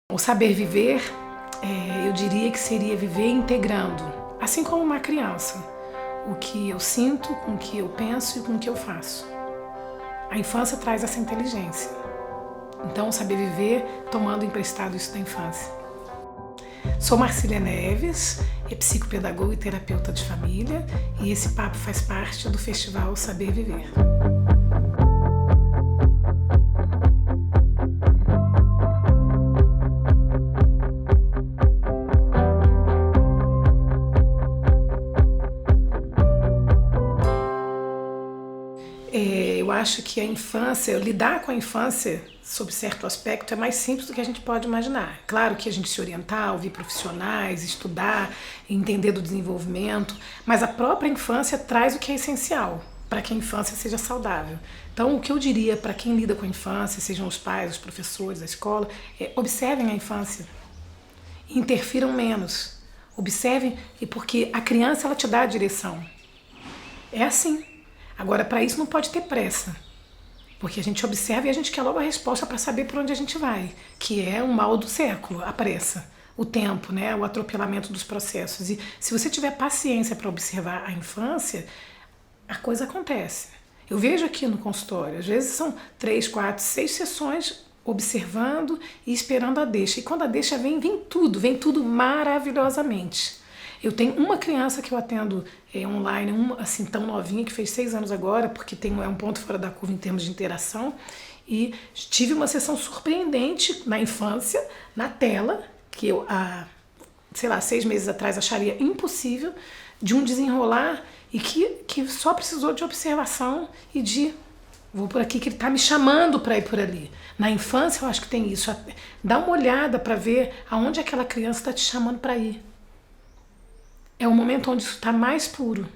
O saber viver, eu diria que seria viver integrando, assim como uma criança, o que eu sinto, com o que eu penso e com o que eu faço. A infância traz essa inteligência. Então, saber viver tomando emprestado isso da infância. Sou Marcília Neves, psicopedagoga e terapeuta de família, e esse papo faz parte do Festival Saber Viver. Eu acho que a infância, lidar com a infância, sob certo aspecto, é mais simples do que a gente pode imaginar. Claro que a gente se orientar, ouvir profissionais, estudar, entender do desenvolvimento, mas a própria infância traz o que é essencial para que a infância seja saudável. Então, o que eu diria para quem lida com a infância, sejam os pais, os professores, a escola, observem a infância, interfiram menos, observem, porque a criança ela te dá a direção. É assim. Agora, para isso não pode ter pressa, porque a gente observa e a gente quer logo a resposta para saber por onde a gente vai, que é o mal do século, a pressa, o tempo, né, o atropelamento dos processos. E se você tiver paciência para observar a infância, a coisa acontece. Eu vejo aqui no consultório, às vezes são 3, 4, 6 sessões observando e esperando a deixa. E quando a deixa vem tudo maravilhosamente. Eu tenho uma criança que eu atendo online, uma assim tão novinha, que fez 6 anos agora, porque é um ponto fora da curva em termos de interação, e tive uma sessão surpreendente na infância, na tela, que eu, há 6 meses atrás acharia impossível, de um desenrolar e que só precisou de observação e de vou por aqui, que ele está me chamando para ir por ali. Na infância eu acho que tem isso, dá uma olhada para ver aonde aquela criança está te chamando para ir. É o momento onde isso está mais puro,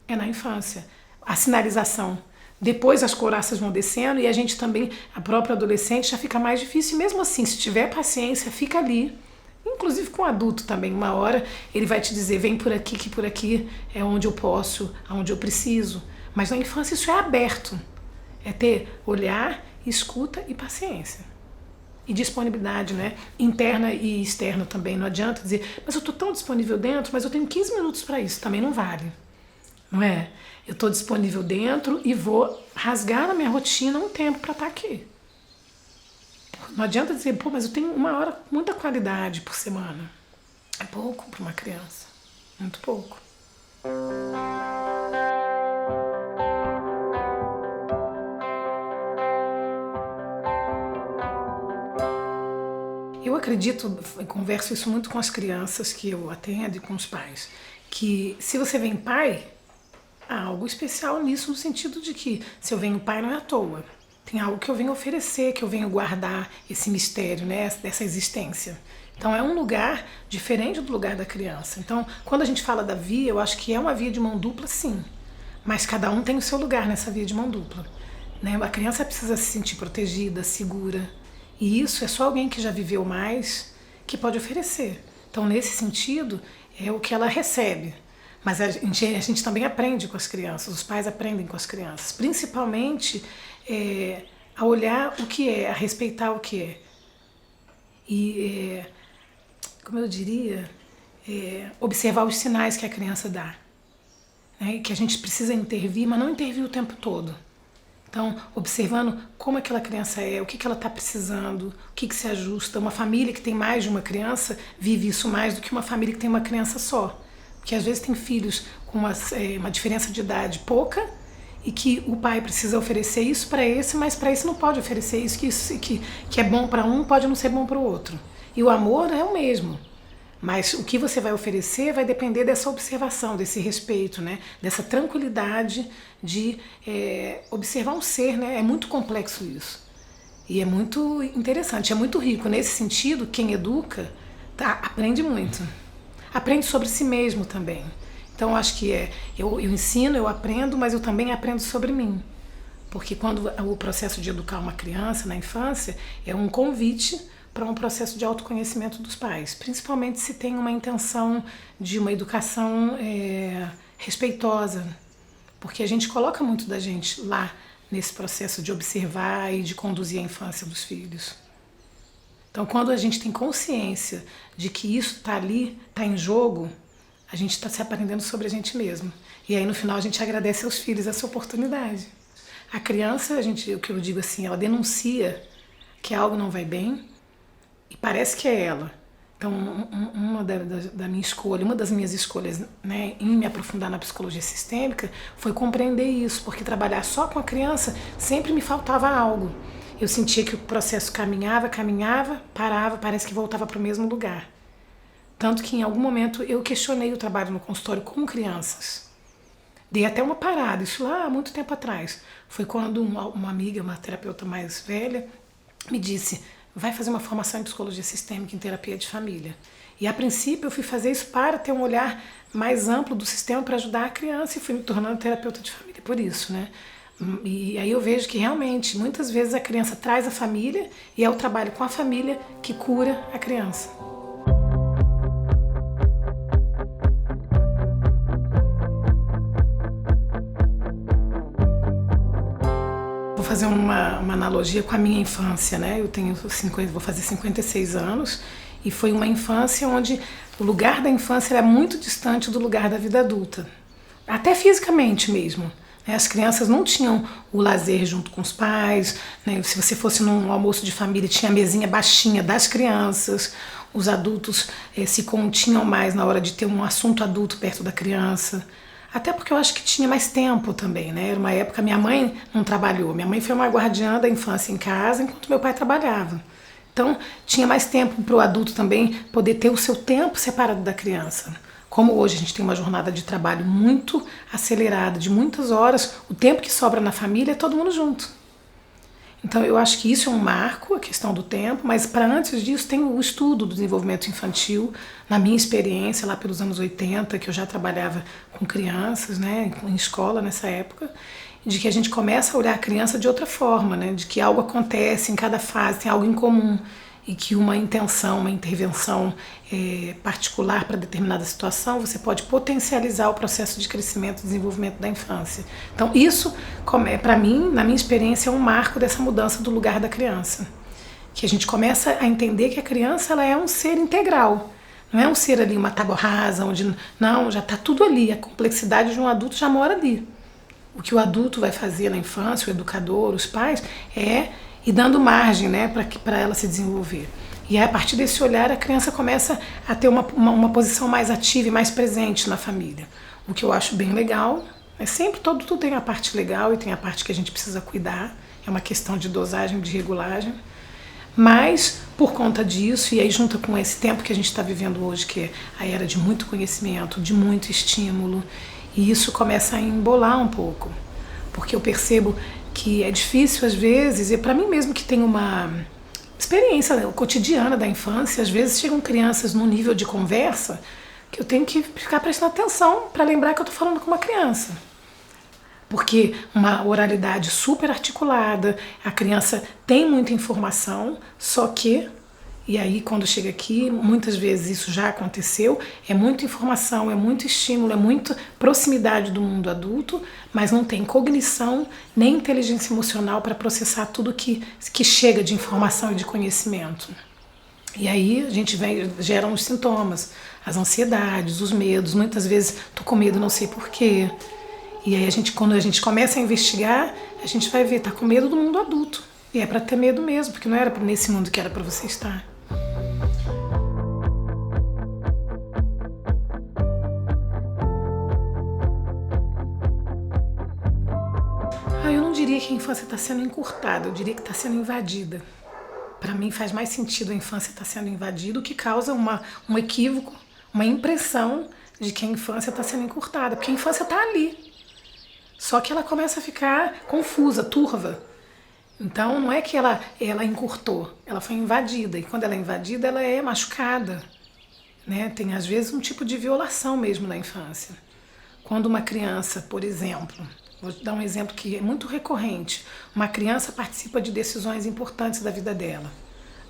é na infância. A sinalização. Depois as couraças vão descendo e a gente também, a própria adolescente, já fica mais difícil. E mesmo assim, se tiver paciência, fica ali. Inclusive com o adulto também. Uma hora ele vai te dizer, vem por aqui, que por aqui é onde eu posso, onde eu preciso. Mas na infância isso é aberto. É ter olhar, escuta e paciência. E disponibilidade, né? Interna e externa também. Não adianta dizer, mas eu estou tão disponível dentro, mas eu tenho 15 minutos para isso. Também não vale. Não é? Eu estou disponível dentro e vou rasgar na minha rotina um tempo para estar aqui. Não adianta dizer, pô, mas eu tenho 1 hora com muita qualidade por semana. É pouco para uma criança. Muito pouco. Eu acredito, converso isso muito com as crianças que eu atendo e com os pais, que se você vem pai, há algo especial nisso, no sentido de que se eu venho pai não é à toa. Tem algo que eu venho oferecer, que eu venho guardar esse mistério, né, dessa existência. Então é um lugar diferente do lugar da criança. Então, quando a gente fala da via, eu acho que é uma via de mão dupla, sim. Mas cada um tem o seu lugar nessa via de mão dupla. Né? A criança precisa se sentir protegida, segura. E isso é só alguém que já viveu mais que pode oferecer. Então, nesse sentido, é o que ela recebe. Mas a gente também aprende com as crianças, os pais aprendem com as crianças. Principalmente a olhar o que é, a respeitar o que é. E, como eu diria, observar os sinais que a criança dá. Né? Que a gente precisa intervir, mas não intervir o tempo todo. Então, observando como aquela criança é, o que ela está precisando, o que se ajusta. Uma família que tem mais de uma criança vive isso mais do que uma família que tem uma criança só. Porque às vezes tem filhos com uma diferença de idade pouca e que o pai precisa oferecer isso para esse, mas para esse não pode oferecer isso, que é bom para um pode não ser bom para o outro. E o amor é o mesmo. Mas o que você vai oferecer vai depender dessa observação, desse respeito, né? Dessa tranquilidade de observar um ser, né? É muito complexo isso. E é muito interessante, é muito rico. Nesse sentido, quem educa aprende muito. Aprende sobre si mesmo também. Então, acho que eu ensino, eu aprendo, mas eu também aprendo sobre mim. Porque quando o processo de educar uma criança na infância é um convite para um processo de autoconhecimento dos pais, principalmente se tem uma intenção de uma educação respeitosa, porque a gente coloca muito da gente lá nesse processo de observar e de conduzir a infância dos filhos. Então, quando a gente tem consciência de que isso está ali, está em jogo, a gente está se aprendendo sobre a gente mesmo. E aí, no final, a gente agradece aos filhos essa oportunidade. A criança, o que eu digo assim, ela denuncia que algo não vai bem e parece que é ela. Então, uma das minhas escolhas, né, em me aprofundar na psicologia sistêmica foi compreender isso, porque trabalhar só com a criança sempre me faltava algo. Eu sentia que o processo caminhava, parava, parece que voltava para o mesmo lugar. Tanto que em algum momento eu questionei o trabalho no consultório com crianças. Dei até uma parada, isso lá há muito tempo atrás. Foi quando uma amiga, uma terapeuta mais velha, me disse: vai fazer uma formação em psicologia sistêmica em terapia de família. E a princípio eu fui fazer isso para ter um olhar mais amplo do sistema para ajudar a criança e fui me tornando terapeuta de família por isso, né? E aí eu vejo que realmente, muitas vezes a criança traz a família e é o trabalho com a família que cura a criança. Vou fazer uma analogia com a minha infância, né? Vou fazer 56 anos e foi uma infância onde o lugar da infância era muito distante do lugar da vida adulta, até fisicamente mesmo. As crianças não tinham o lazer junto com os pais, né? Se você fosse num almoço de família, tinha a mesinha baixinha das crianças, os adultos se continham mais na hora de ter um assunto adulto perto da criança. Até porque eu acho que tinha mais tempo também, né? Era uma época, minha mãe não trabalhou, minha mãe foi uma guardiã da infância em casa, enquanto meu pai trabalhava. Então, tinha mais tempo para o adulto também poder ter o seu tempo separado da criança. Como hoje a gente tem uma jornada de trabalho muito acelerada, de muitas horas, o tempo que sobra na família é todo mundo junto. Então eu acho que isso é um marco, a questão do tempo, mas para antes disso tem o estudo do desenvolvimento infantil, na minha experiência lá pelos anos 80, que eu já trabalhava com crianças, né, em escola nessa época, de que a gente começa a olhar a criança de outra forma, né, de que algo acontece em cada fase, tem algo em comum. E que uma intenção, uma intervenção particular para determinada situação, você pode potencializar o processo de crescimento e desenvolvimento da infância. Então isso, para mim, na minha experiência, é um marco dessa mudança do lugar da criança. Que a gente começa a entender que a criança ela é um ser integral. Não é um ser ali, uma tábua rasa, onde não, já está tudo ali, a complexidade de um adulto já mora ali. O que o adulto vai fazer na infância, o educador, os pais, e dando margem, né, para ela se desenvolver. E aí, a partir desse olhar, a criança começa a ter uma posição mais ativa e mais presente na família. O que eu acho bem legal. Sempre tudo tem a parte legal e tem a parte que a gente precisa cuidar. É uma questão de dosagem, de regulagem. Mas, por conta disso, e aí junta com esse tempo que a gente está vivendo hoje, que é a era de muito conhecimento, de muito estímulo, e isso começa a embolar um pouco. Porque eu percebo que é difícil às vezes, e para mim mesmo que tem uma experiência cotidiana da infância, às vezes chegam crianças num nível de conversa que eu tenho que ficar prestando atenção para lembrar que eu estou falando com uma criança. Porque uma oralidade super articulada, a criança tem muita informação, só que, e aí quando chega aqui, muitas vezes isso já aconteceu, é muita informação, é muito estímulo, é muita proximidade do mundo adulto, mas não tem cognição nem inteligência emocional para processar tudo que chega de informação e de conhecimento. E aí a gente gera uns sintomas, as ansiedades, os medos, muitas vezes tô com medo, não sei porquê. E aí quando a gente começa a investigar, a gente vai ver, tá com medo do mundo adulto. E é para ter medo mesmo, porque não era nesse mundo que era para você estar. Eu não diria que a infância está sendo encurtada, eu diria que está sendo invadida. Para mim faz mais sentido a infância estar sendo invadida, o que causa um equívoco, uma impressão de que a infância está sendo encurtada, porque a infância está ali. Só que ela começa a ficar confusa, turva. Então não é que ela encurtou, ela foi invadida. E quando ela é invadida, ela é machucada. Né? Tem às vezes um tipo de violação mesmo na infância. Quando uma criança, por exemplo, vou dar um exemplo que é muito recorrente, uma criança participa de decisões importantes da vida dela.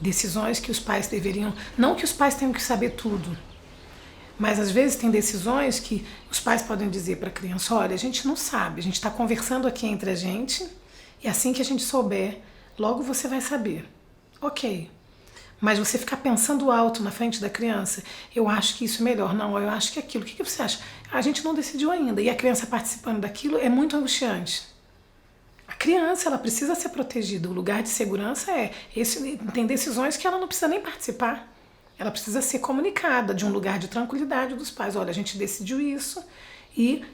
Decisões que os pais deveriam... Não que os pais tenham que saber tudo, mas às vezes tem decisões que os pais podem dizer para a criança: olha, a gente não sabe, a gente está conversando aqui entre a gente e assim que a gente souber, logo você vai saber. Ok. Mas você ficar pensando alto na frente da criança, eu acho que isso é melhor. Não, eu acho que é aquilo. O que você acha? A gente não decidiu ainda. E a criança participando daquilo é muito angustiante. A criança, ela precisa ser protegida. O lugar de segurança é esse, tem decisões que ela não precisa nem participar. Ela precisa ser comunicada de um lugar de tranquilidade dos pais. Olha, a gente decidiu isso e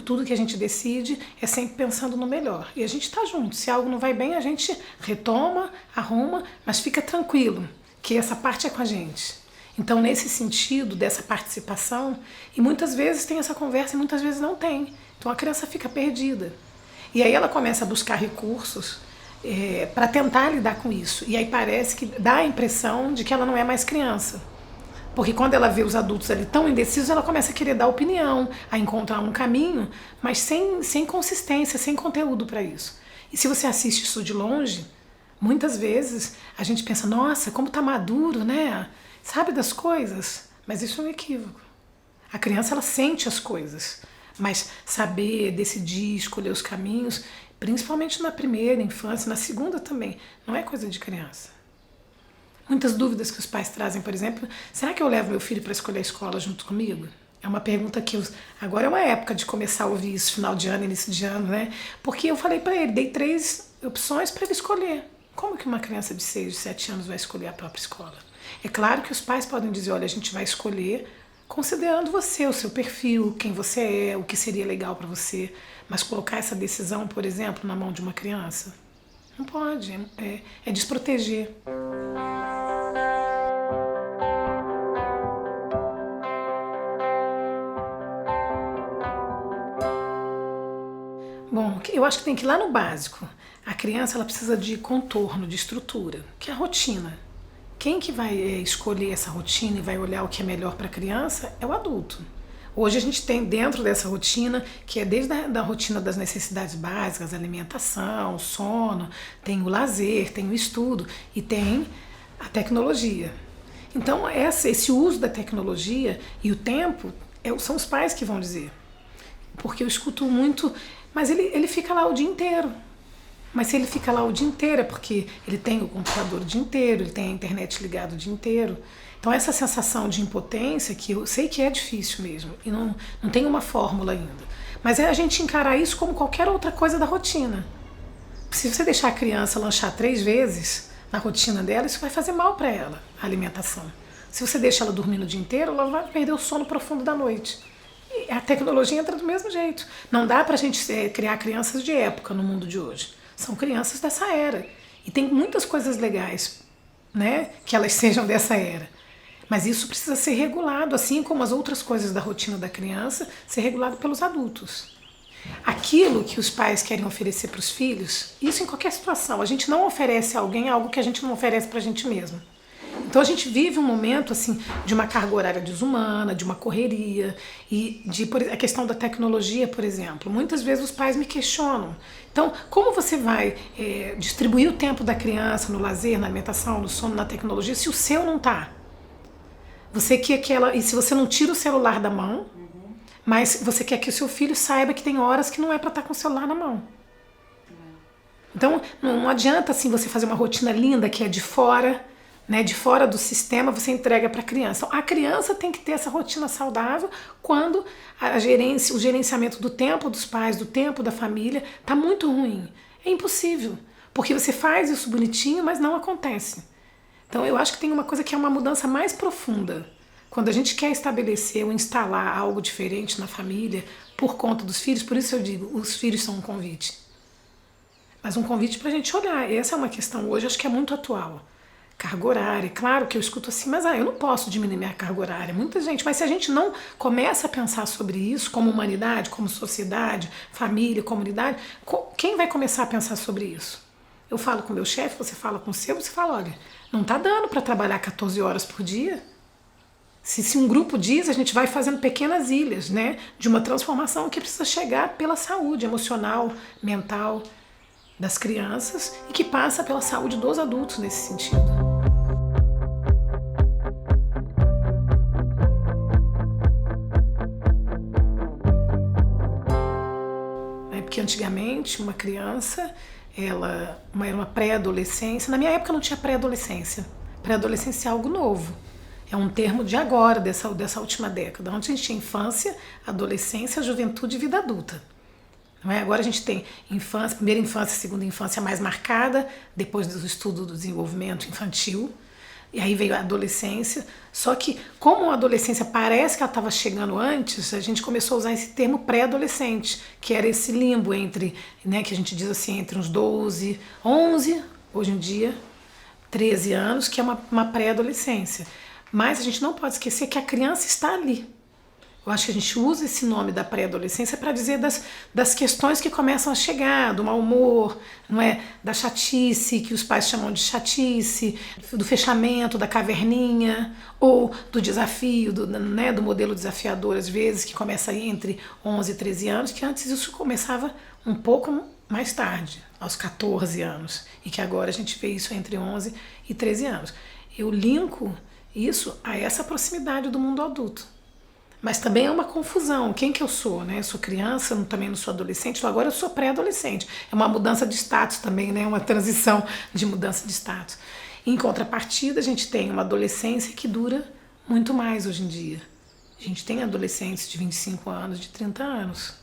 tudo que a gente decide é sempre pensando no melhor. E a gente está junto. Se algo não vai bem, a gente retoma, arruma, mas fica tranquilo que essa parte é com a gente. Então, nesse sentido dessa participação, e muitas vezes tem essa conversa e muitas vezes não tem. Então a criança fica perdida. E aí ela começa a buscar recursos para tentar lidar com isso. E aí parece que dá a impressão de que ela não é mais criança. Porque quando ela vê os adultos ali tão indecisos, ela começa a querer dar opinião, a encontrar um caminho, mas sem consistência, sem conteúdo para isso. E se você assiste isso de longe, muitas vezes a gente pensa, nossa, como tá maduro, né? Sabe das coisas? Mas isso é um equívoco. A criança, ela sente as coisas, mas saber, decidir, escolher os caminhos, principalmente na primeira infância, na segunda também, não é coisa de criança. Muitas dúvidas que os pais trazem, por exemplo, será que eu levo meu filho para escolher a escola junto comigo? É uma pergunta que agora é uma época de começar a ouvir isso, final de ano, início de ano, né? Porque eu falei para ele, dei 3 opções para ele escolher. Como que uma criança de 6, de 7 anos vai escolher a própria escola? É claro que os pais podem dizer, olha, a gente vai escolher considerando você, o seu perfil, quem você é, o que seria legal para você. Mas colocar essa decisão, por exemplo, na mão de uma criança, não pode, é desproteger. Bom, eu acho que tem que ir lá no básico. A criança, ela precisa de contorno, de estrutura, que é a rotina. Quem que vai escolher essa rotina e vai olhar o que é melhor para a criança é o adulto. Hoje a gente tem dentro dessa rotina, que é desde a rotina das necessidades básicas, alimentação, sono, tem o lazer, tem o estudo e tem a tecnologia. Então esse uso da tecnologia e o tempo são os pais que vão dizer. Porque eu escuto muito, mas ele fica lá o dia inteiro. Mas se ele fica lá o dia inteiro é porque ele tem o computador o dia inteiro, ele tem a internet ligada o dia inteiro. Então essa sensação de impotência, que eu sei que é difícil mesmo, e não tem uma fórmula ainda, mas é a gente encarar isso como qualquer outra coisa da rotina. Se você deixar a criança lanchar 3 vezes na rotina dela, isso vai fazer mal para ela, a alimentação. Se você deixa ela dormindo o dia inteiro, ela vai perder o sono profundo da noite. E a tecnologia entra do mesmo jeito. Não dá para a gente criar crianças de época no mundo de hoje. São crianças dessa era. E tem muitas coisas legais, né, que elas sejam dessa era. Mas isso precisa ser regulado, assim como as outras coisas da rotina da criança, ser regulado pelos adultos. Aquilo que os pais querem oferecer para os filhos, isso em qualquer situação. A gente não oferece a alguém algo que a gente não oferece para a gente mesmo. Então a gente vive um momento assim de uma carga horária desumana, de uma correria e a questão da tecnologia, por exemplo. Muitas vezes os pais me questionam. Então, como você vai distribuir o tempo da criança no lazer, na alimentação, no sono, na tecnologia, se o seu não está? Você quer que ela, e se você não tira o celular da mão, mas você quer que o seu filho saiba que tem horas que não é para estar com o celular na mão. Então, não adianta assim você fazer uma rotina linda que é de fora, né, de fora do sistema, você entrega para a criança. Então, a criança tem que ter essa rotina saudável quando o gerenciamento do tempo dos pais, do tempo da família, está muito ruim. É impossível, porque você faz isso bonitinho, mas não acontece. Então eu acho que tem uma coisa que é uma mudança mais profunda. Quando a gente quer estabelecer ou instalar algo diferente na família por conta dos filhos, por isso eu digo, os filhos são um convite. Mas um convite para a gente olhar. Essa é uma questão hoje, acho que é muito atual. Carga horária, claro que eu escuto assim, mas eu não posso diminuir minha carga horária. Muita gente, mas se a gente não começa a pensar sobre isso como humanidade, como sociedade, família, comunidade, quem vai começar a pensar sobre isso? Eu falo com o meu chefe, você fala com o seu, você fala, olha, não está dando para trabalhar 14 horas por dia. Se um grupo diz, a gente vai fazendo pequenas ilhas, né, de uma transformação que precisa chegar pela saúde emocional, mental das crianças e que passa pela saúde dos adultos nesse sentido. Porque antigamente uma criança, ela era uma pré-adolescência. Na minha época não tinha pré-adolescência. pré-adolescência é algo novo. É um termo de agora, dessa última década. Antes a gente tinha infância, adolescência, juventude e vida adulta. Não é? Agora a gente tem infância, primeira infância, segunda infância mais marcada, depois do estudo do desenvolvimento infantil, e aí veio a adolescência. Só que, como a adolescência parece que ela estava chegando antes, a gente começou a usar esse termo pré-adolescente, que era esse limbo entre, né, que a gente diz assim, entre uns 12, 11, hoje em dia, 13 anos, que é uma pré-adolescência. Mas a gente não pode esquecer que a criança está ali. Eu acho que a gente usa esse nome da pré-adolescência para dizer das questões que começam a chegar, do mau humor, não é? Da chatice, que os pais chamam de chatice, do fechamento, da caverninha, ou do desafio, do modelo desafiador, às vezes, que começa aí entre 11 e 13 anos, que antes isso começava um pouco mais tarde, aos 14 anos, e que agora a gente vê isso entre 11 e 13 anos. Eu linko isso a essa proximidade do mundo adulto. Mas também é uma confusão. Quem que eu sou, né? Eu sou criança, também não sou adolescente, então agora eu sou pré-adolescente. É uma mudança de status também, né? Uma transição de mudança de status. Em contrapartida, a gente tem uma adolescência que dura muito mais hoje em dia. A gente tem adolescentes de 25 anos, de 30 anos.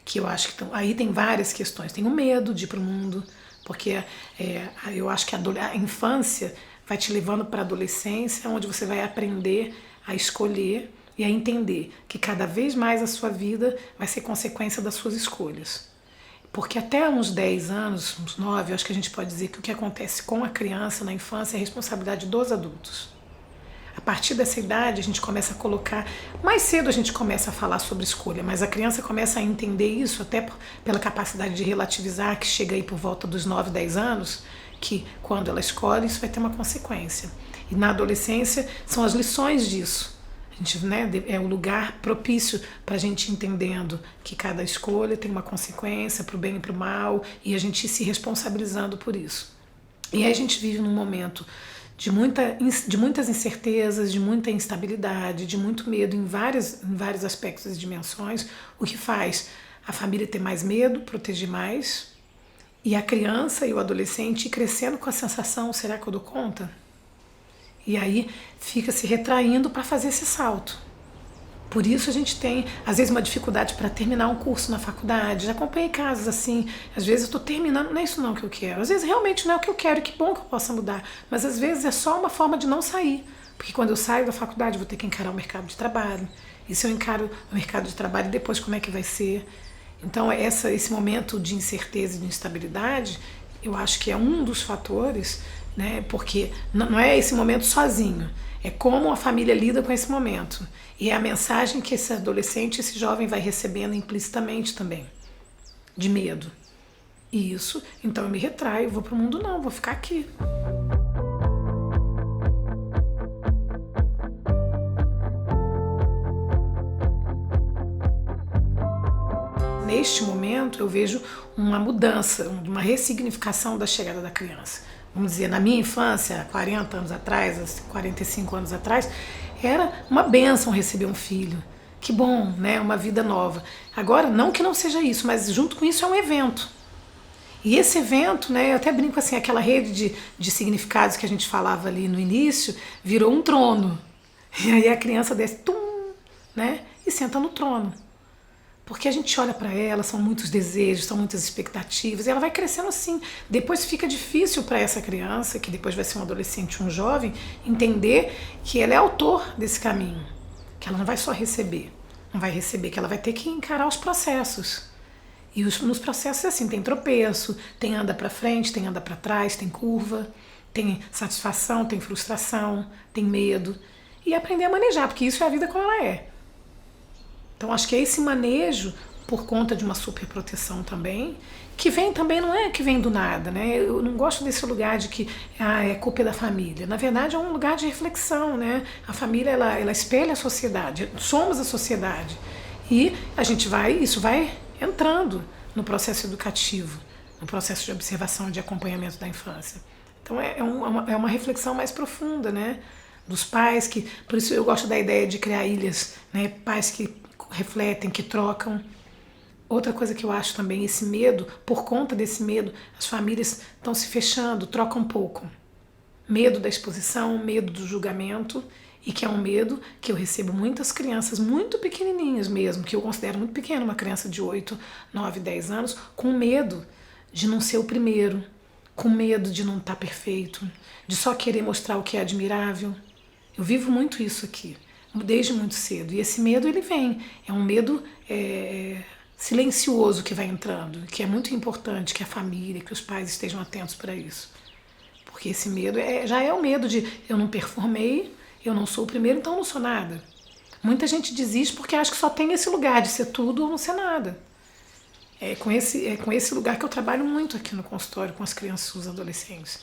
Que eu acho que aí tem várias questões. Tem o medo de ir para o mundo, porque eu acho que a infância vai te levando para a adolescência, onde você vai aprender a escolher e a entender que cada vez mais a sua vida vai ser consequência das suas escolhas. Porque até uns 10 anos, uns 9, eu acho que a gente pode dizer que o que acontece com a criança na infância é responsabilidade dos adultos. A partir dessa idade a gente começa a colocar, mais cedo a gente começa a falar sobre escolha, mas a criança começa a entender isso até pela capacidade de relativizar, que chega aí por volta dos 9, 10 anos, que quando ela escolhe isso vai ter uma consequência. E na adolescência são as lições disso. A gente, né, é o lugar propício para a gente entendendo que cada escolha tem uma consequência para o bem e para o mal, e a gente se responsabilizando por isso. E aí a gente vive num momento de muitas incertezas, de muita instabilidade, de muito medo em vários aspectos e dimensões, o que faz a família ter mais medo, proteger mais, e a criança e o adolescente ir crescendo com a sensação, será que eu dou conta? E aí fica se retraindo para fazer esse salto. Por isso a gente tem, às vezes, uma dificuldade para terminar um curso na faculdade. Já acompanhei casos assim, às vezes eu estou terminando, não é isso não que eu quero. Às vezes realmente não é o que eu quero, e que bom que eu possa mudar. Mas às vezes é só uma forma de não sair. Porque quando eu saio da faculdade eu vou ter que encarar o mercado de trabalho. E se eu encaro o mercado de trabalho, depois como é que vai ser? Então esse momento de incerteza e de instabilidade, eu acho que é um dos fatores, né? Porque não é esse momento sozinho, é como a família lida com esse momento. E é a mensagem que esse adolescente, esse jovem vai recebendo implicitamente também, de medo. E isso, então eu me retraio, vou para o mundo não, vou ficar aqui. Neste momento eu vejo uma mudança, uma ressignificação da chegada da criança. Vamos dizer, na minha infância, 40 anos atrás, 45 anos atrás, era uma bênção receber um filho. Que bom, né? Uma vida nova. Agora, não que não seja isso, mas junto com isso é um evento. E esse evento, né, eu até brinco assim, aquela rede de significados que a gente falava ali no início, virou um trono. E aí a criança desce, tum, né, e senta no trono. Porque a gente olha para ela, são muitos desejos, são muitas expectativas, e ela vai crescendo assim. Depois fica difícil para essa criança, que depois vai ser um adolescente, um jovem, entender que ela é autor desse caminho. Que ela não vai só receber, não vai receber, que ela vai ter que encarar os processos. E nos processos é assim, tem tropeço, tem anda para frente, tem anda para trás, tem curva, tem satisfação, tem frustração, tem medo. E aprender a manejar, porque isso é a vida como ela é. Então acho que é esse manejo, por conta de uma superproteção também, que vem também, não é que vem do nada, né? Eu não gosto desse lugar de que é culpa da família. Na verdade é um lugar de reflexão, né? A família, ela espelha a sociedade, somos a sociedade. E isso vai entrando no processo educativo, no processo de observação e de acompanhamento da infância. Então é uma reflexão mais profunda, né? Dos pais que, por isso eu gosto da ideia de criar ilhas, né? Pais que refletem, que trocam. Outra coisa que eu acho também, esse medo, por conta desse medo, as famílias estão se fechando, trocam pouco. Medo da exposição, medo do julgamento, e que é um medo que eu recebo muitas crianças muito pequenininhas mesmo, que eu considero muito pequena, uma criança de 8, 9, 10 anos, com medo de não ser o primeiro, com medo de não estar perfeito, de só querer mostrar o que é admirável. Eu vivo muito isso aqui, desde muito cedo. E esse medo, ele vem. É um medo silencioso que vai entrando, que é muito importante que a família, que os pais estejam atentos para isso. Porque esse medo já é o medo de eu não performei, eu não sou o primeiro, então eu não sou nada. Muita gente desiste porque acha que só tem esse lugar de ser tudo ou não ser nada. É com esse lugar que eu trabalho muito aqui no consultório com as crianças e os adolescentes.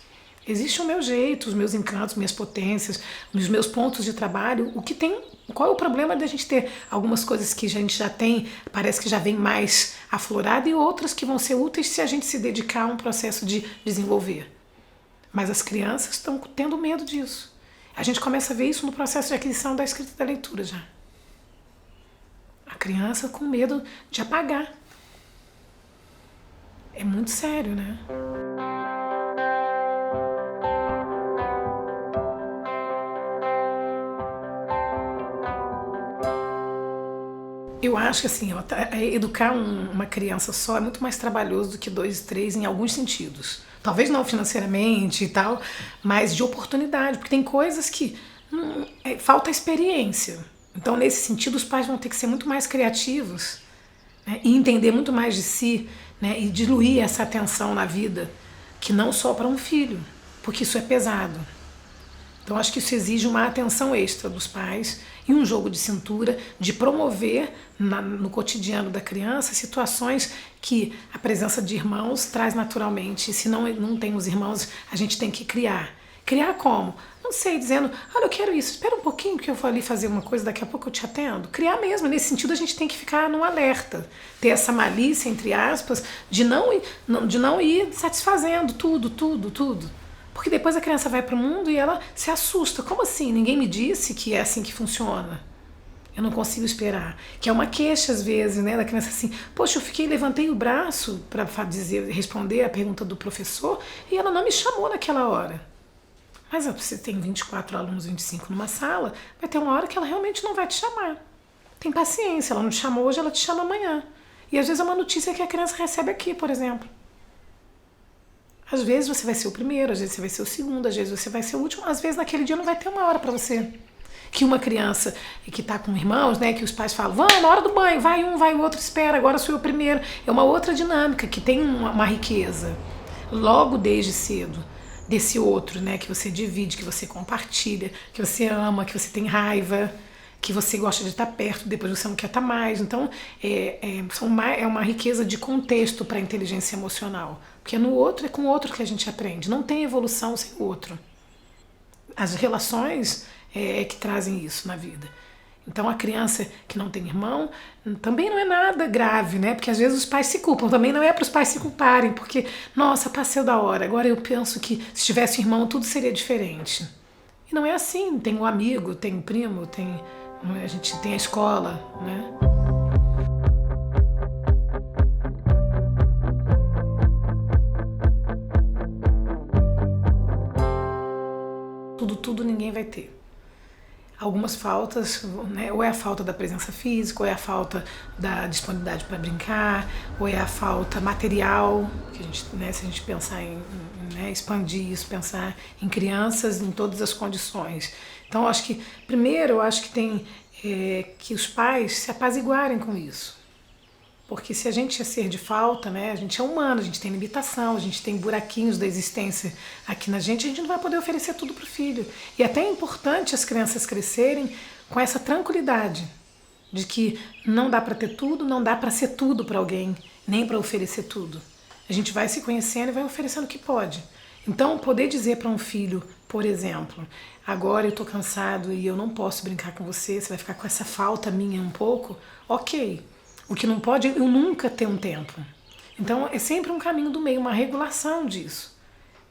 Existe o meu jeito, os meus encantos, minhas potências, os meus pontos de trabalho. Qual é o problema de a gente ter algumas coisas que a gente já tem, parece que já vem mais aflorada, e outras que vão ser úteis se a gente se dedicar a um processo de desenvolver. Mas as crianças estão tendo medo disso. A gente começa a ver isso no processo de aquisição da escrita e da leitura já. A criança com medo de apagar. É muito sério, né? Eu acho que assim, educar uma criança só é muito mais trabalhoso do que 2, 3 em alguns sentidos. Talvez não financeiramente e tal, mas de oportunidade, porque tem coisas que falta experiência. Então, nesse sentido, os pais vão ter que ser muito mais criativos, né, e entender muito mais de si, né, e diluir essa atenção na vida, que não só para um filho, porque isso é pesado. Então, acho que isso exige uma atenção extra dos pais e um jogo de cintura de promover no cotidiano da criança situações que a presença de irmãos traz naturalmente. E se não tem os irmãos, a gente tem que criar. Criar como? Não sei, dizendo, olha, eu quero isso, espera um pouquinho que eu vou ali fazer uma coisa, daqui a pouco eu te atendo. Criar mesmo, nesse sentido a gente tem que ficar num alerta. Ter essa malícia, entre aspas, de não ir satisfazendo tudo. Porque depois a criança vai para o mundo e ela se assusta. Como assim? Ninguém me disse que é assim que funciona. Eu não consigo esperar. Que é uma queixa às vezes, né, da criança assim, poxa, levantei o braço para responder a pergunta do professor e ela não me chamou naquela hora. Mas você tem 24 alunos, 25 numa sala, vai ter uma hora que ela realmente não vai te chamar. Tem paciência, ela não te chamou hoje, ela te chama amanhã. E às vezes é uma notícia que a criança recebe aqui, por exemplo. Às vezes você vai ser o primeiro, às vezes você vai ser o segundo, às vezes você vai ser o último, às vezes naquele dia não vai ter uma hora para você. Que uma criança que está com irmãos, né, que os pais falam, vamos, na hora do banho, vai um, vai o outro, espera, agora sou eu o primeiro. É uma outra dinâmica que tem uma riqueza, logo desde cedo, desse outro, né, que você divide, que você compartilha, que você ama, que você tem raiva, que você gosta de estar perto, depois você não quer estar mais. Então, é uma riqueza de contexto para a inteligência emocional. Porque no outro, é com o outro que a gente aprende. Não tem evolução sem o outro. As relações que trazem isso na vida. Então, a criança que não tem irmão também não é nada grave, né? Porque às vezes os pais se culpam. Também não é para os pais se culparem, porque, nossa, passei da hora. Agora eu penso que se tivesse um irmão, tudo seria diferente. E não é assim. Tem o amigo, tem o primo, a gente tem a escola, né? Tudo ninguém vai ter. Algumas faltas, né, ou é a falta da presença física, ou é a falta da disponibilidade para brincar, ou é a falta material, que a gente, né, se a gente pensar em expandir isso, pensar em crianças em todas as condições. Então, primeiro, eu acho que tem que os pais se apaziguarem com isso. Porque se a gente é ser de falta, né, a gente é humano, a gente tem limitação, a gente tem buraquinhos da existência aqui na gente, a gente não vai poder oferecer tudo para o filho. E até é importante as crianças crescerem com essa tranquilidade de que não dá para ter tudo, não dá para ser tudo para alguém, nem para oferecer tudo. A gente vai se conhecendo e vai oferecendo o que pode. Então, poder dizer para um filho, por exemplo, agora eu estou cansado e eu não posso brincar com você, você vai ficar com essa falta minha um pouco, ok. O que não pode é eu nunca ter um tempo. Então é sempre um caminho do meio, uma regulação disso.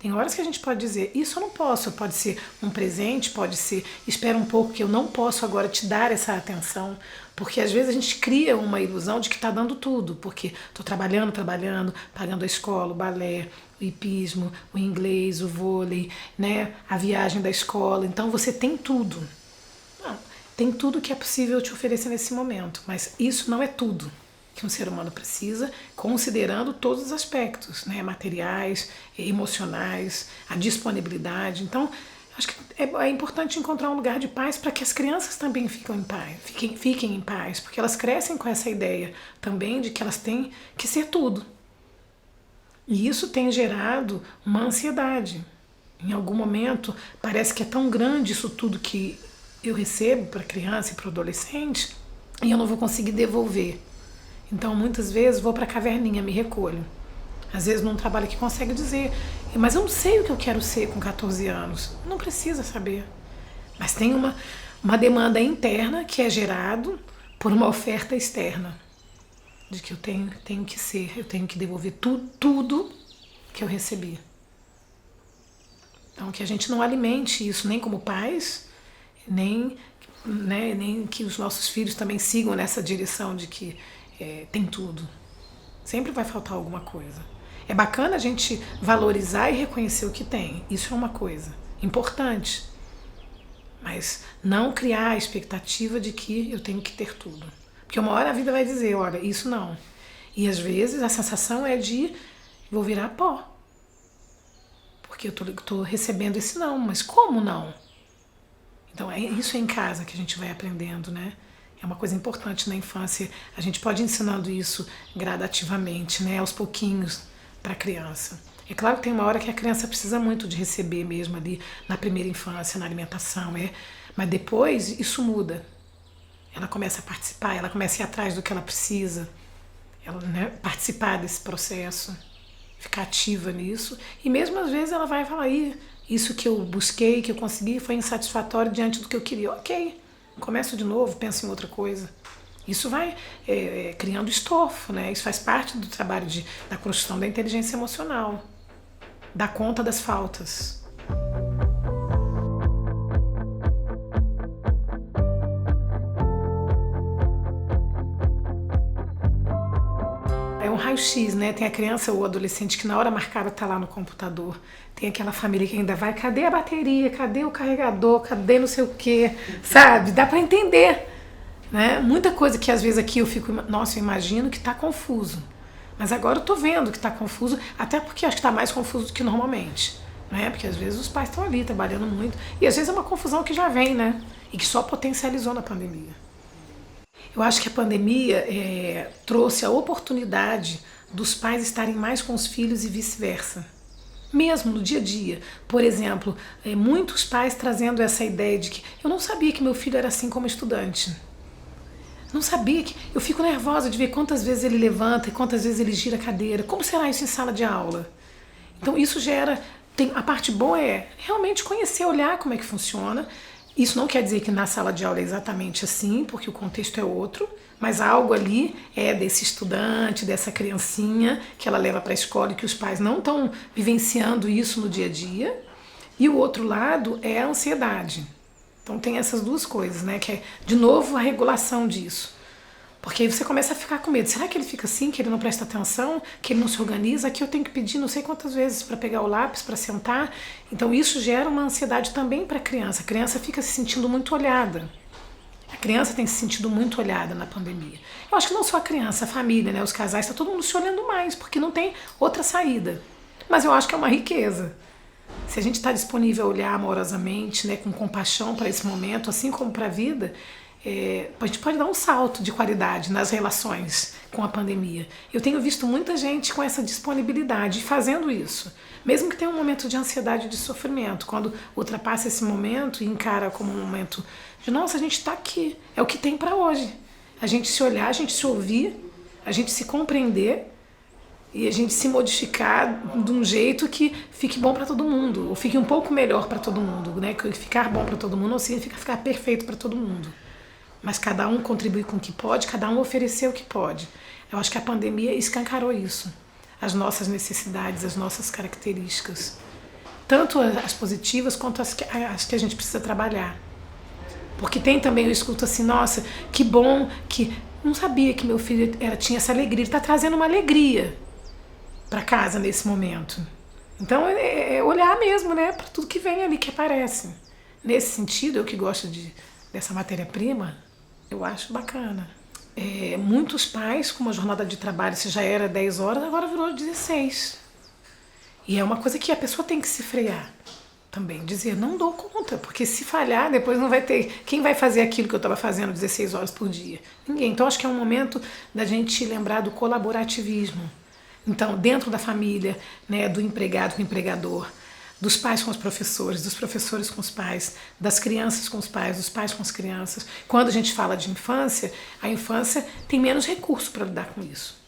Tem horas que a gente pode dizer, isso eu não posso, pode ser um presente, pode ser, espera um pouco que eu não posso agora te dar essa atenção, porque às vezes a gente cria uma ilusão de que está dando tudo, porque estou trabalhando, pagando a escola, o balé, o hipismo, o inglês, o vôlei, né, a viagem da escola, então você tem tudo. Não, tem tudo que é possível te oferecer nesse momento, mas isso não é tudo que um ser humano precisa, considerando todos os aspectos, né, materiais, emocionais, a disponibilidade. Então, acho que é importante encontrar um lugar de paz para que as crianças também fiquem em paz, porque elas crescem com essa ideia também de que elas têm que ser tudo. E isso tem gerado uma ansiedade. Em algum momento, parece que é tão grande isso tudo que eu recebo para a criança e para o adolescente e eu não vou conseguir devolver. Então, muitas vezes, vou para a caverninha, me recolho. Às vezes, num trabalho que consegue dizer, mas eu não sei o que eu quero ser com 14 anos. Não precisa saber. Mas tem uma demanda interna que é gerado por uma oferta externa. De que eu tenho que ser, eu tenho que devolver tudo que eu recebi. Então, que a gente não alimente isso nem como pais, nem que os nossos filhos também sigam nessa direção de que tem tudo. Sempre vai faltar alguma coisa. É bacana a gente valorizar e reconhecer o que tem. Isso é uma coisa importante. Mas não criar a expectativa de que eu tenho que ter tudo. Porque uma hora a vida vai dizer, olha, isso não. E às vezes a sensação é de vou virar pó. Porque eu tô recebendo esse não, mas como não? Então isso é em casa que a gente vai aprendendo, né? É uma coisa importante na infância. A gente pode ir ensinando isso gradativamente, né? Aos pouquinhos para a criança. É claro que tem uma hora que a criança precisa muito de receber mesmo ali na primeira infância, na alimentação, mas depois isso muda. Ela começa a participar, ela começa a ir atrás do que ela precisa, ela, né, participar desse processo, ficar ativa nisso. E mesmo às vezes ela vai falar, isso que eu busquei, que eu consegui, foi insatisfatório diante do que eu queria. Ok, começo de novo, penso em outra coisa. Isso vai criando estofo, né? Isso faz parte do trabalho da construção da inteligência emocional, dar conta das faltas. É um raio-x, né? Tem a criança ou o adolescente que na hora marcada tá lá no computador. Tem aquela família que ainda vai, cadê a bateria? Cadê o carregador? Cadê não sei o quê? Sabe? Dá para entender, né? Muita coisa que às vezes aqui eu fico, nossa, eu imagino que tá confuso. Mas agora eu tô vendo que tá confuso, até porque acho que tá mais confuso do que normalmente, né? Porque às vezes os pais estão ali trabalhando muito e às vezes é uma confusão que já vem, né? E que só potencializou na pandemia. Eu acho que a pandemia trouxe a oportunidade dos pais estarem mais com os filhos e vice-versa. Mesmo no dia a dia. Por exemplo, muitos pais trazendo essa ideia de que eu não sabia que meu filho era assim como estudante. Não sabia que... Eu fico nervosa de ver quantas vezes ele levanta e quantas vezes ele gira a cadeira. Como será isso em sala de aula? Então isso gera... A parte boa é realmente conhecer, olhar como é que funciona. Isso não quer dizer que na sala de aula é exatamente assim, porque o contexto é outro, mas algo ali é desse estudante, dessa criancinha que ela leva para a escola e que os pais não estão vivenciando isso no dia a dia. E o outro lado é a ansiedade. Então tem essas duas coisas, né? Que é, de novo, a regulação disso. Porque aí você começa a ficar com medo. Será que ele fica assim, que ele não presta atenção, que ele não se organiza? Aqui eu tenho que pedir não sei quantas vezes para pegar o lápis, para sentar. Então isso gera uma ansiedade também para a criança. A criança fica se sentindo muito olhada. A criança tem se sentido muito olhada na pandemia. Eu acho que não só a criança, a família, né? Os casais, está todo mundo se olhando mais, porque não tem outra saída. Mas eu acho que é uma riqueza. Se a gente está disponível a olhar amorosamente, né, com compaixão para esse momento, assim como para a vida, a gente pode dar um salto de qualidade nas relações com a pandemia. Eu tenho visto muita gente com essa disponibilidade fazendo isso, mesmo que tenha um momento de ansiedade e de sofrimento, quando ultrapassa esse momento e encara como um momento de nossa, a gente está aqui, é o que tem para hoje. A gente se olhar, a gente se ouvir, a gente se compreender e a gente se modificar de um jeito que fique bom para todo mundo, ou fique um pouco melhor para todo mundo, né? Que ficar bom para todo mundo não significa ficar perfeito para todo mundo. Mas cada um contribui com o que pode, cada um ofereceu o que pode. Eu acho que a pandemia escancarou isso. As nossas necessidades, as nossas características. tanto as positivas quanto as que a gente precisa trabalhar. Porque tem também, eu escuto assim, nossa, que bom que... Não sabia que meu filho tinha essa alegria. Ele está trazendo uma alegria para casa nesse momento. Então é olhar mesmo, né, para tudo que vem ali, que aparece. Nesse sentido, eu que gosto dessa matéria-prima, eu acho bacana. Muitos pais, com uma jornada de trabalho, se já era 10 horas, agora virou 16. E é uma coisa que a pessoa tem que se frear também, dizer, não dou conta, porque se falhar, depois não vai ter... Quem vai fazer aquilo que eu estava fazendo 16 horas por dia? Ninguém. Então, acho que é um momento da gente lembrar do colaborativismo. Então, dentro da família, né, do empregado com o empregador, dos pais com os professores, dos professores com os pais, das crianças com os pais, dos pais com as crianças. Quando a gente fala de infância, a infância tem menos recurso para lidar com isso.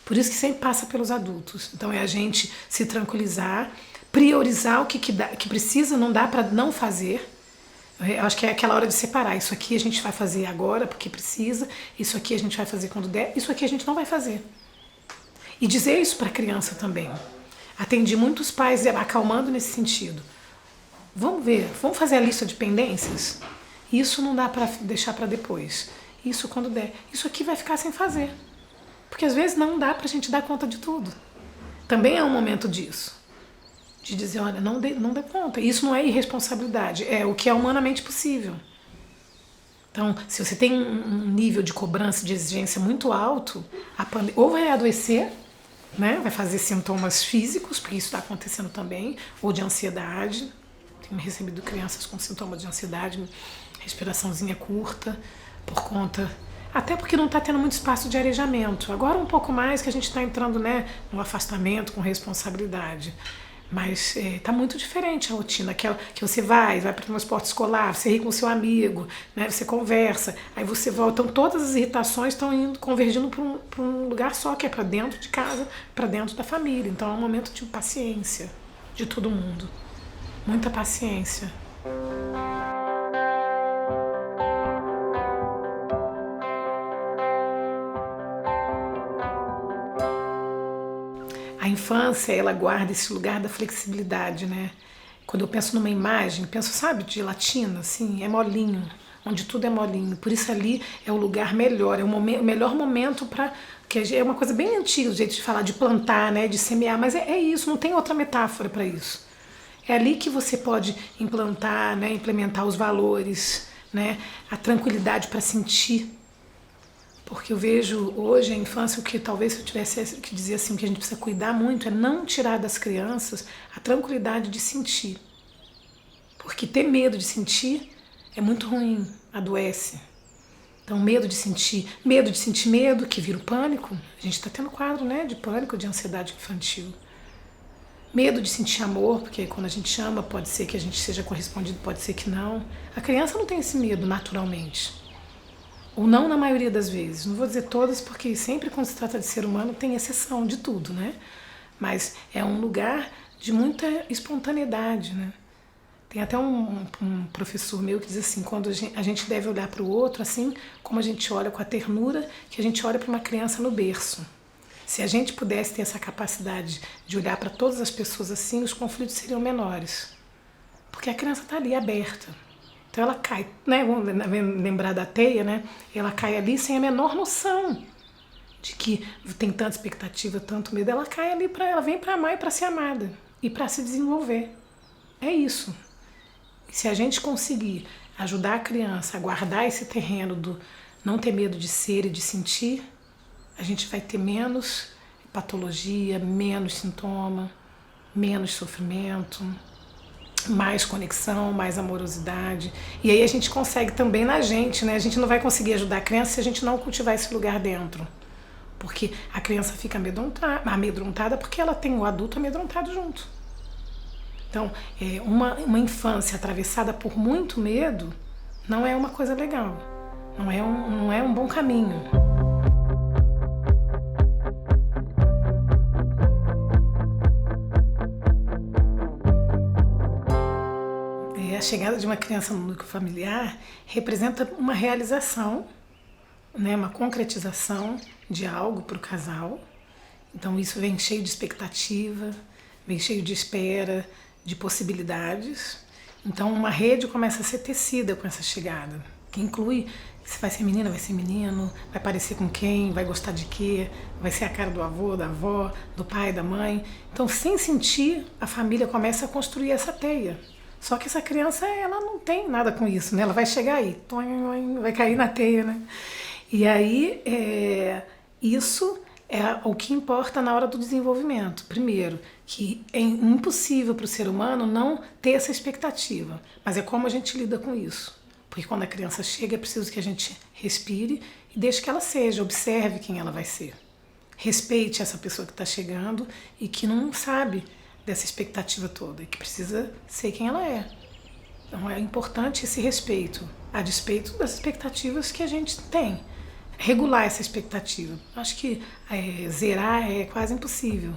Por isso que sempre passa pelos adultos. Então, é a gente se tranquilizar, priorizar o que precisa, não dá para não fazer. Eu acho que é aquela hora de separar. Isso aqui a gente vai fazer agora porque precisa, isso aqui a gente vai fazer quando der, isso aqui a gente não vai fazer. E dizer isso para a criança também. Atendi muitos pais acalmando nesse sentido. Vamos ver, vamos fazer a lista de pendências? Isso não dá para deixar para depois. Isso quando der. Isso aqui vai ficar sem fazer. Porque às vezes não dá para a gente dar conta de tudo. Também é um momento disso. De dizer, olha, não dê conta. Isso não é irresponsabilidade, é o que é humanamente possível. Então, se você tem um nível de cobrança, de exigência muito alto, ou vai adoecer, né? Vai fazer sintomas físicos, porque isso está acontecendo também, ou de ansiedade. Tenho recebido crianças com sintomas de ansiedade, respiraçãozinha curta, por conta... Até porque não está tendo muito espaço de arejamento. Agora um pouco mais que a gente está entrando, né, no afastamento com responsabilidade. Mas tá muito diferente a rotina, que você vai para o transporte escolar, você ri com o seu amigo, né, você conversa, aí você volta. Então todas as irritações estão convergindo para um lugar só, que é para dentro de casa, para dentro da família. Então é um momento de paciência de todo mundo. Muita paciência. A infância, ela guarda esse lugar da flexibilidade, né? Quando eu penso numa imagem, penso, sabe, de gelatina, assim, é molinho, onde tudo é molinho. Por isso ali é o lugar melhor, é o melhor momento para... que é uma coisa bem antiga, o jeito de falar, de plantar, né, de semear, mas é isso, não tem outra metáfora para isso. É ali que você pode implantar, né, implementar os valores, né, a tranquilidade para sentir. Porque eu vejo hoje a infância, o que talvez se eu tivesse que dizer assim, que a gente precisa cuidar muito é não tirar das crianças a tranquilidade de sentir. Porque ter medo de sentir é muito ruim, adoece. Então medo de sentir medo, que vira o pânico. A gente está tendo quadro, né, de pânico, de ansiedade infantil. Medo de sentir amor, porque quando a gente chama pode ser que a gente seja correspondido, pode ser que não. A criança não tem esse medo naturalmente. Ou não na maioria das vezes. Não vou dizer todas, porque sempre quando se trata de ser humano tem exceção de tudo, né? Mas é um lugar de muita espontaneidade, né? Tem até um professor meu que diz assim, quando a gente deve olhar para o outro assim como a gente olha com a ternura que a gente olha para uma criança no berço. Se a gente pudesse ter essa capacidade de olhar para todas as pessoas assim, os conflitos seriam menores. Porque a criança está ali aberta. Então ela cai, né? Vamos lembrar da teia, né? Ela cai ali sem a menor noção de que tem tanta expectativa, tanto medo. Ela cai ali, ela vem para amar e para ser amada e para se desenvolver. É isso. E se a gente conseguir ajudar a criança a guardar esse terreno do não ter medo de ser e de sentir, a gente vai ter menos patologia, menos sintoma, menos sofrimento, mais conexão, mais amorosidade. E aí a gente consegue também na gente, né? A gente não vai conseguir ajudar a criança se a gente não cultivar esse lugar dentro. Porque a criança fica amedrontada porque ela tem o adulto amedrontado junto. Então, uma infância atravessada por muito medo não é uma coisa legal. Não é um bom caminho. A chegada de uma criança no núcleo familiar representa uma realização, né, uma concretização de algo para o casal. Então isso vem cheio de expectativa, vem cheio de espera, de possibilidades. Então uma rede começa a ser tecida com essa chegada, que inclui se vai ser menina, vai ser menino, vai parecer com quem, vai gostar de quê, vai ser a cara do avô, da avó, do pai, da mãe. Então, sem sentir, a família começa a construir essa teia. Só que essa criança, ela não tem nada com isso, né? Ela vai chegar aí, vai cair na teia, né? E aí, isso é o que importa na hora do desenvolvimento. Primeiro, que é impossível para o ser humano não ter essa expectativa, mas é como a gente lida com isso. Porque quando a criança chega, é preciso que a gente respire e deixe que ela seja, observe quem ela vai ser. Respeite essa pessoa que está chegando e que não sabe dessa expectativa toda, e que precisa ser quem ela é. Então é importante esse respeito, a despeito das expectativas que a gente tem. Regular essa expectativa. Acho que zerar é quase impossível.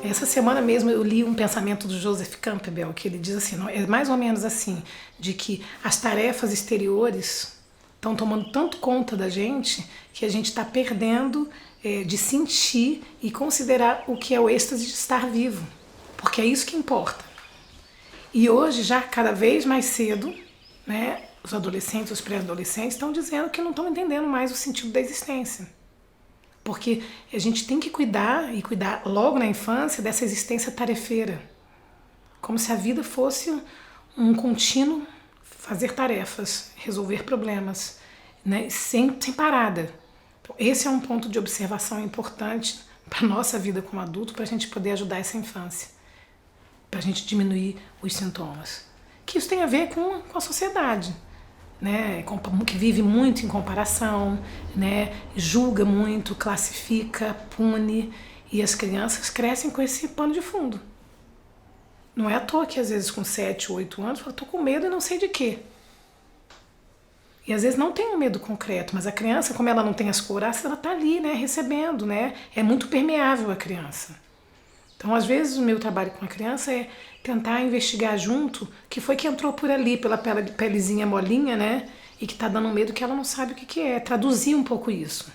Essa semana mesmo eu li um pensamento do Joseph Campbell, que ele diz assim, é mais ou menos assim, de que as tarefas exteriores estão tomando tanto conta da gente que a gente está perdendo de sentir e considerar o que é o êxtase de estar vivo, porque é isso que importa. E hoje, já cada vez mais cedo, né, os adolescentes, os pré-adolescentes estão dizendo que não estão entendendo mais o sentido da existência. Porque a gente tem que cuidar, e cuidar logo na infância, dessa existência tarefeira. Como se a vida fosse um contínuo fazer tarefas, resolver problemas, né? sem parada. Então, esse é um ponto de observação importante para a nossa vida como adulto, para a gente poder ajudar essa infância, para a gente diminuir os sintomas. Que isso tem a ver com a sociedade. Né, que vive muito em comparação, né, julga muito, classifica, pune, e as crianças crescem com esse pano de fundo. Não é à toa que às vezes com 7, 8 anos eu estou com medo e não sei de quê. E às vezes não tem um medo concreto, mas a criança, como ela não tem as couraças, ela está ali, né, recebendo, né, é muito permeável a criança. Então, às vezes, o meu trabalho com a criança é tentar investigar junto que foi que entrou por ali, pela pelezinha molinha, né? E que está dando medo que ela não sabe o que é. Traduzir um pouco isso.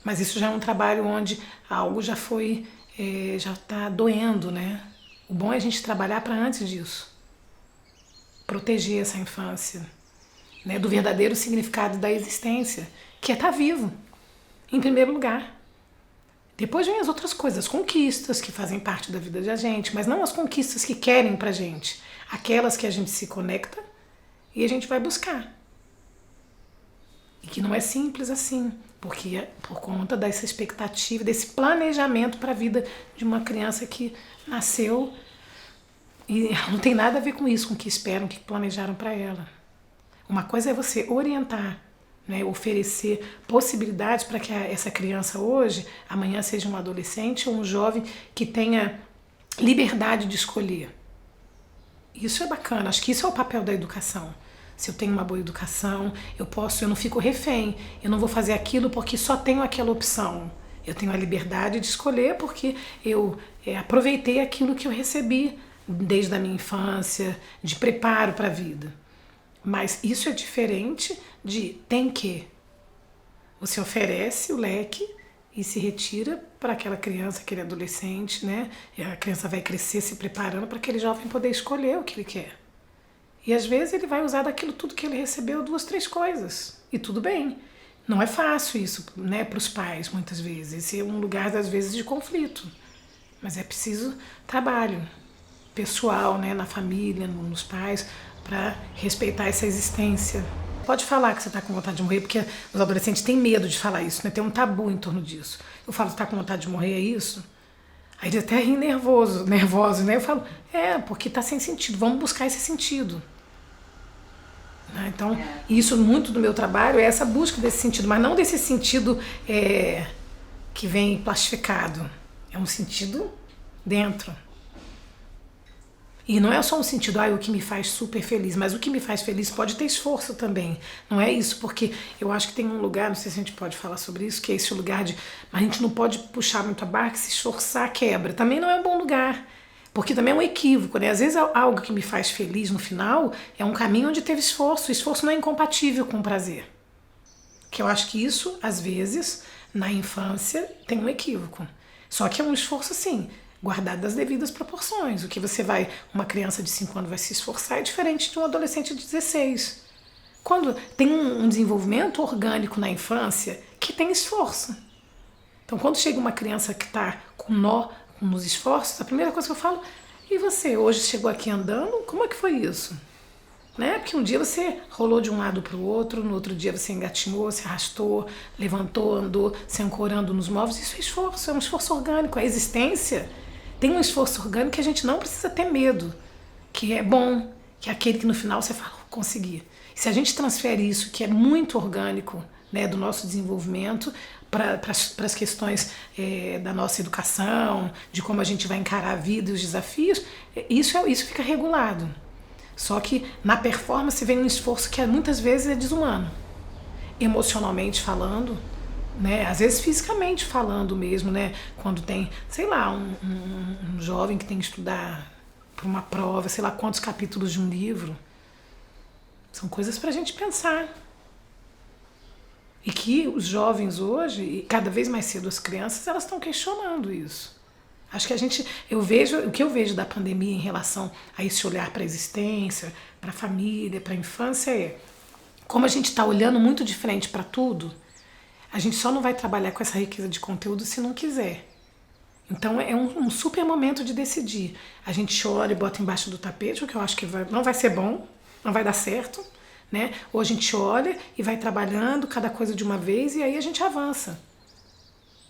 Mas isso já é um trabalho onde algo já foi, já está doendo, né? O bom é a gente trabalhar para antes disso. Proteger essa infância, né? Do verdadeiro significado da existência, que é estar vivo, em primeiro lugar. Depois vem as outras coisas, as conquistas que fazem parte da vida da gente, mas não as conquistas que querem pra gente, aquelas que a gente se conecta e a gente vai buscar. E que não é simples assim, porque é por conta dessa expectativa, desse planejamento para a vida de uma criança que nasceu e não tem nada a ver com isso, com o que esperam, o que planejaram para ela. Uma coisa é você orientar, né, oferecer possibilidades para que essa criança hoje, amanhã seja um adolescente ou um jovem que tenha liberdade de escolher. Isso é bacana, acho que isso é o papel da educação. Se eu tenho uma boa educação, eu não fico refém, eu não vou fazer aquilo porque só tenho aquela opção. Eu tenho a liberdade de escolher porque eu aproveitei aquilo que eu recebi desde a minha infância, de preparo para a vida. Mas isso é diferente de tem que. Você oferece o leque e se retira para aquela criança, aquele adolescente, né? E a criança vai crescer se preparando para aquele jovem poder escolher o que ele quer. E às vezes ele vai usar daquilo tudo que ele recebeu 2, 3 coisas. E tudo bem. Não é fácil isso, né, para os pais, muitas vezes. Esse é um lugar, às vezes, de conflito. Mas é preciso trabalho pessoal, né, na família, nos pais, para respeitar essa existência. Pode falar que você está com vontade de morrer, porque os adolescentes têm medo de falar isso, né? Tem um tabu em torno disso. Eu falo, está com vontade de morrer, é isso? Aí eles até riem nervosos, né? Eu falo, porque está sem sentido, vamos buscar esse sentido. Então, isso muito do meu trabalho é essa busca desse sentido, mas não desse sentido que vem plastificado. É um sentido dentro. E não é só um sentido, o que me faz super feliz, mas o que me faz feliz pode ter esforço também. Não é isso, porque eu acho que tem um lugar, não sei se a gente pode falar sobre isso, que é esse lugar de, a gente não pode puxar muito a barca, se esforçar, quebra. Também não é um bom lugar, Porque também é um equívoco, né? Às vezes algo que me faz feliz no final é um caminho onde teve esforço. O esforço não é incompatível com o prazer. Que eu acho que isso, às vezes, na infância, tem um equívoco. Só que é um esforço, sim, guardado das devidas proporções. O que uma criança de 5 anos vai se esforçar é diferente de um adolescente de 16. Quando tem um desenvolvimento orgânico na infância que tem esforço. Então, quando chega uma criança que está com nó nos esforços, a primeira coisa que eu falo, e você hoje chegou aqui andando? Como é que foi isso? Né? Porque um dia você rolou de um lado para o outro, no outro dia você engatinhou, se arrastou, levantou, andou, se ancorando nos móveis. Isso é um esforço orgânico. A existência tem um esforço orgânico que a gente não precisa ter medo, que é bom, que é aquele que no final você fala, consegui. E se a gente transfere isso, que é muito orgânico, né, do nosso desenvolvimento, para as questões da nossa educação, de como a gente vai encarar a vida e os desafios, isso fica regulado. Só que na performance vem um esforço que muitas vezes é desumano. Emocionalmente falando, né? Às vezes fisicamente falando mesmo, né? Quando tem, sei lá, um jovem que tem que estudar para uma prova, sei lá quantos capítulos de um livro. São coisas para a gente pensar. E que os jovens hoje, e cada vez mais cedo as crianças, elas estão questionando isso. Acho que o que eu vejo da pandemia em relação a esse olhar para a existência, para a família, para a infância como a gente está olhando muito diferente para tudo, a gente só não vai trabalhar com essa riqueza de conteúdo se não quiser. Então é um super momento de decidir. A gente olha e bota embaixo do tapete, o que eu acho que não vai ser bom, não vai dar certo, né? Ou a gente olha e vai trabalhando cada coisa de uma vez e aí a gente avança.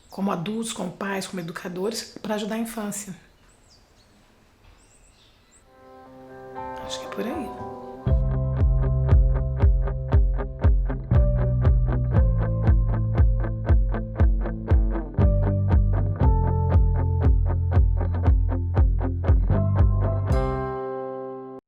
Como adultos, como pais, como educadores, para ajudar a infância. Acho que é por aí.